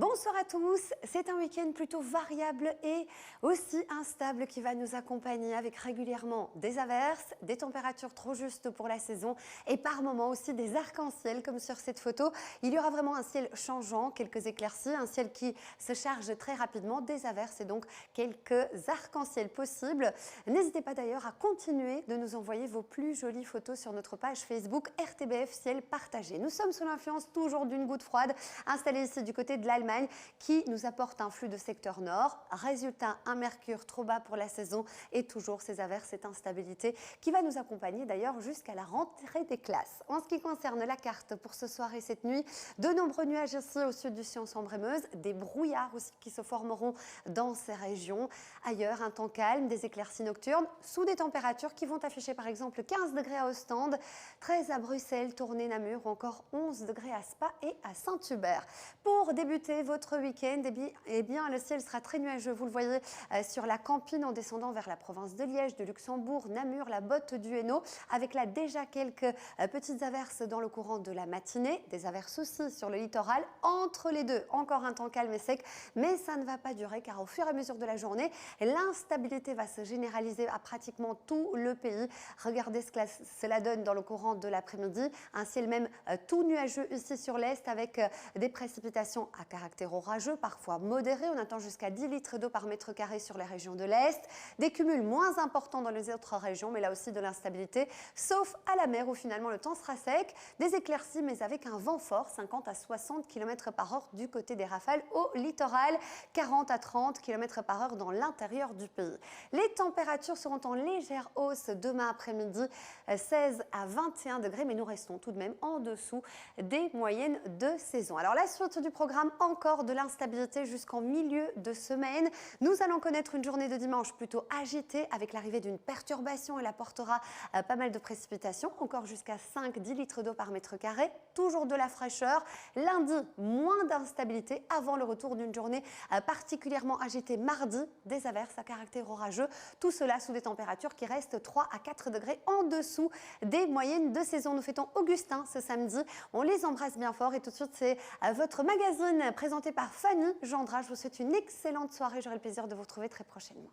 Bonsoir à tous, c'est un week-end plutôt variable et aussi instable qui va nous accompagner avec régulièrement des averses, des températures trop justes pour la saison et par moments aussi des arcs-en-ciel comme sur cette photo. Il y aura vraiment un ciel changeant, quelques éclaircies, un ciel qui se charge très rapidement, des averses et donc quelques arcs-en-ciel possibles. N'hésitez pas d'ailleurs à continuer de nous envoyer vos plus jolies photos sur notre page Facebook RTBF Ciel Partagé. Nous sommes sous l'influence toujours d'une goutte froide installée ici du côté de l'Allemagne qui nous apporte un flux de secteur nord. Résultat, un mercure trop bas pour la saison et toujours ces averses, cette instabilité qui va nous accompagner d'ailleurs jusqu'à la rentrée des classes. En ce qui concerne la carte pour ce soir et cette nuit, de nombreux nuages ici au sud du Sion-Sambre-et-Meuse, des brouillards aussi qui se formeront dans ces régions. Ailleurs, un temps calme, des éclaircies nocturnes sous des températures qui vont afficher par exemple 15 degrés à Ostende, 13 à Bruxelles, Tournai, Namur ou encore 11 degrés à Spa et à Saint-Hubert. Pour débuter votre week-end, eh bien, le ciel sera très nuageux, vous le voyez sur la Campine en descendant vers la province de Liège, de Luxembourg, Namur, la Botte du Hainaut, avec là déjà quelques petites averses dans le courant de la matinée, des averses aussi sur le littoral. Entre les deux, encore un temps calme et sec, mais ça ne va pas durer car au fur et à mesure de la journée, l'instabilité va se généraliser à pratiquement tout le pays. Regardez ce que cela donne dans le courant de l'après-midi, un ciel même tout nuageux ici sur l'est avec des précipitations à caractère orageux, parfois modéré. On attend jusqu'à 10 litres d'eau par mètre carré sur les régions de l'Est. Des cumuls moins importants dans les autres régions, mais là aussi de l'instabilité, sauf à la mer où finalement le temps sera sec. Des éclaircies, mais avec un vent fort, 50 à 60 km par heure du côté des rafales au littoral, 40 à 30 km par heure dans l'intérieur du pays. Les températures seront en légère hausse demain après-midi, 16 à 21 degrés, mais nous restons tout de même en dessous des moyennes de saison. Alors la suite du programme, encore de l'instabilité jusqu'en milieu de semaine. Nous allons connaître une journée de dimanche plutôt agitée avec l'arrivée d'une perturbation. Elle apportera pas mal de précipitations, encore jusqu'à 5-10 litres d'eau par mètre carré. Toujours de la fraîcheur. Lundi, moins d'instabilité avant le retour d'une journée particulièrement agitée. Mardi, des averses à caractère orageux. Tout cela sous des températures qui restent 3 à 4 degrés en dessous des moyennes de saison. Nous fêtons Augustin ce samedi. On les embrasse bien fort et tout de suite, c'est votre magazine présenté par Fanny Gendra. Je vous souhaite une excellente soirée. J'aurai le plaisir de vous retrouver très prochainement.